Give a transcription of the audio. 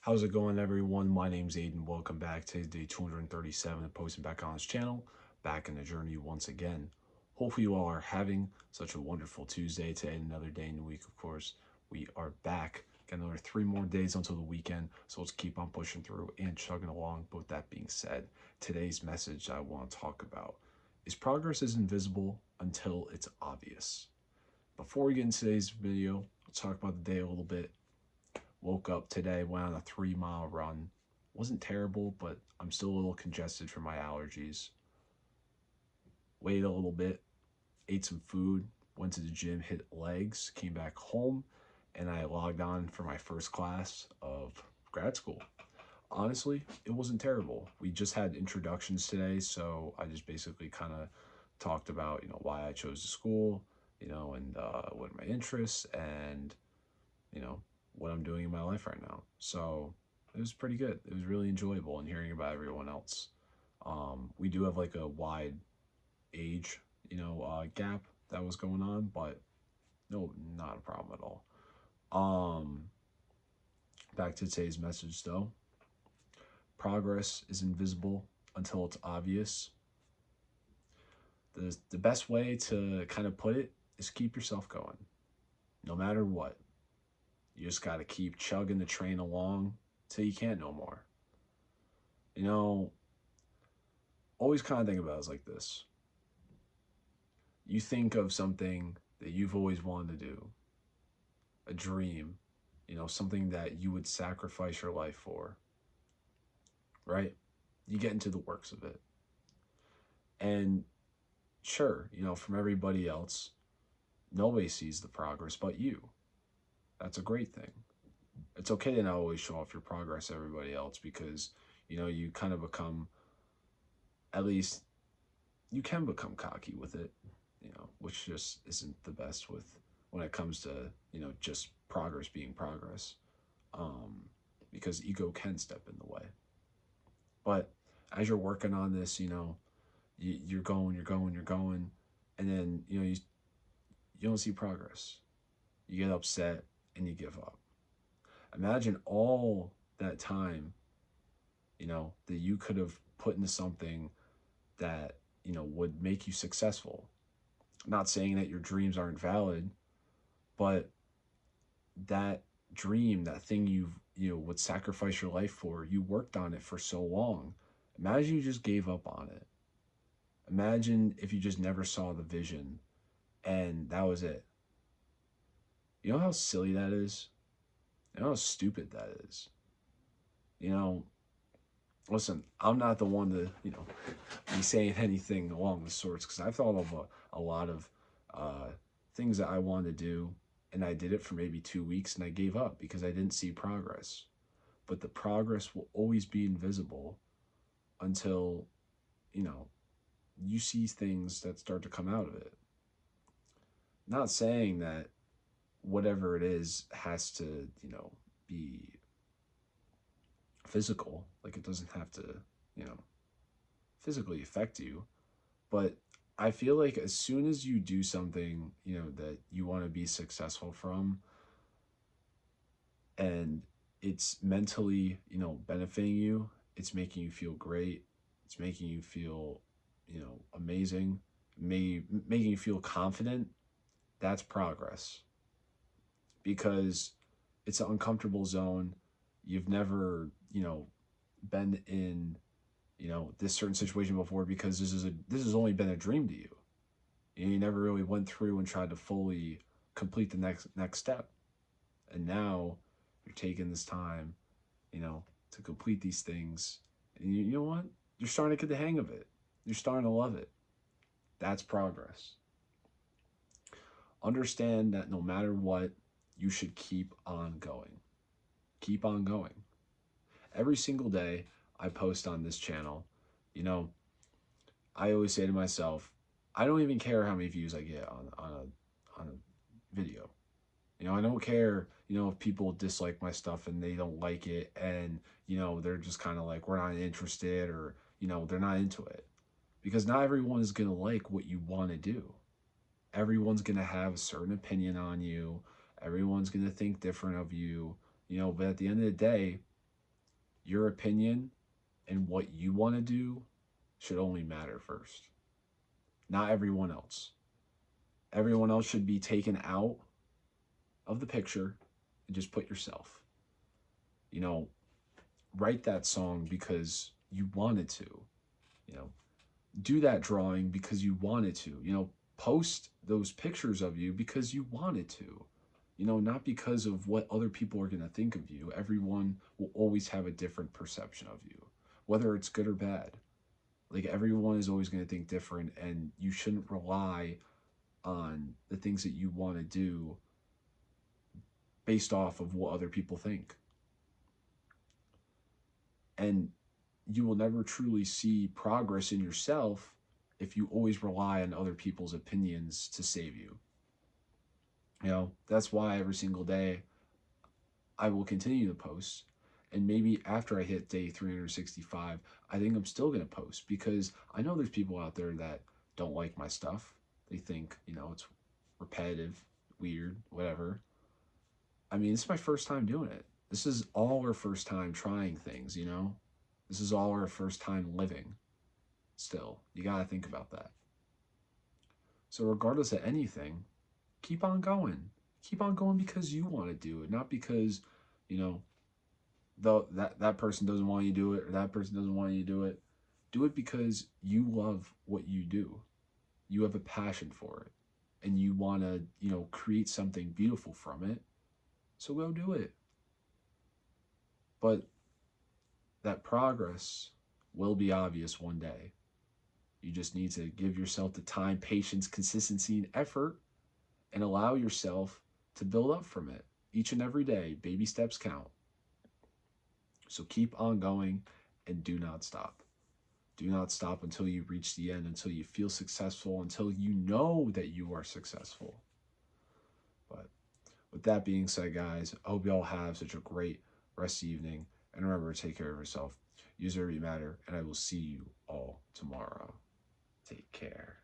How's it going, everyone? My name's Aiden. Welcome back to day 237 of posting back on this channel, back in the journey once again. Hopefully, you all are having such a wonderful Tuesday to end another day in the week. Of course, we are back. Got another 3 more days until the weekend, so let's keep on pushing through and chugging along. But with that being said, today's message I want to talk about is progress is invisible until it's obvious. Before we get into today's video, let's talk about the day a little bit. Woke up today, went on a 3 mile run. Wasn't terrible, but I'm still a little congested from my allergies. Waited a little bit, ate some food, went to the gym, hit legs, came back home, and I logged on for my first class of grad school. Honestly, it wasn't terrible. We just had introductions today, so I just basically kind of talked about, why I chose the school, and what are my interests, and you know, what I'm doing in my life right now. So it was pretty good. It was really enjoyable and hearing about everyone else. We do have like a wide age, gap that was going on, but no, not a problem at all. Um, Back to today's message though. Progress is invisible until it's obvious. The best way to kind of put it is keep yourself going, no matter what. You just got to keep chugging the train along till you can't no more. You know, always kind of think about it like this. You think of something that you've always wanted to do, a dream, something that you would sacrifice your life for, right? You get into the works of it. And sure, from everybody else, nobody sees the progress but you. That's a great thing. It's okay to not always show off your progress to everybody else because, you kind of become, at least you can become cocky with it, which just isn't the best with when it comes to, just progress being progress. Um, because ego can step in the way. But as you're working on this, you're going, and then, you don't see progress. You get upset and you give up. Imagine all that time, that you could have put into something that, would make you successful. I'm not saying that your dreams aren't valid, but that dream, that thing would sacrifice your life for, you worked on it for so long. Imagine you just gave up on it. Imagine if you just never saw the vision and that was it. You know how silly that is? You know how stupid that is? You know, listen, I'm not the one to, be saying anything along the sorts because I've thought of a lot of uh, things that I wanted to do, and I did it for maybe 2 weeks and I gave up because I didn't see progress. But the progress will always be invisible until, you know, you see things that start to come out of it. Not saying that whatever it is has to, be physical. Like it doesn't have to, you know, physically affect you. But I feel like as soon as you do something, that you want to be successful from and it's mentally, benefiting you, it's making you feel great, it's making you feel, amazing, making you feel confident, that's progress. Because it's an uncomfortable zone. You've never, been in, this certain situation before because this has only been a dream to you. And you never really went through and tried to fully complete the next step. And now you're taking this time, to complete these things. And you know what? You're starting to get the hang of it. You're starting to love it. That's progress. Understand that no matter what, you should keep on going. Keep on going. Every single day I post on this channel, you know, I always say to myself, I don't even care how many views I get on a video. I don't care, if people dislike my stuff and they don't like it and, they're just kind of like, we're not interested or, they're not into it. Because not everyone is going to like what you want to do. Everyone's going to have a certain opinion on you. Everyone's going to think different of you, but at the end of the day, Your opinion and what you want to do should only matter first, not everyone else. Everyone else should be taken out of the picture and just put yourself. You know, write that song because you wanted to. You know, do that drawing because you wanted to. You know, post those pictures of you because you wanted to. You know, not because of what other people are going to think of you. Everyone will always have a different perception of you, whether it's good or bad. Like, everyone is always going to think different, and you shouldn't rely on the things that you want to do based off of what other people think. And you will never truly see progress in yourself if you always rely on other people's opinions to save you. You know, that's why every single day I will continue to post. And maybe after I hit day 365, I think I'm still going to post because I know there's people out there that don't like my stuff. They think, you know, it's repetitive, weird, whatever. I mean, it's my first time doing it. This is all our first time trying things, you know? This is all our first time living still. You got to think about that. So, regardless of anything, keep on going. Keep on going because you want to do it, not because, you know, though that person doesn't want you to do it or that person doesn't want you to do it. Do it because you love what you do. You have a passion for it and you want to, you know, create something beautiful from it. So go do it. But that progress will be obvious one day. You just need to give yourself the time, patience, consistency, and effort and allow yourself to build up from it each and every day. Baby steps count. So keep on going and do not stop. Do not stop until you reach the end, until you feel successful, until you know that you are successful. But with that being said, guys, I hope you all have such a great rest of the evening. And remember to take care of yourself. Use whatever you matter. And I will see you all tomorrow. Take care.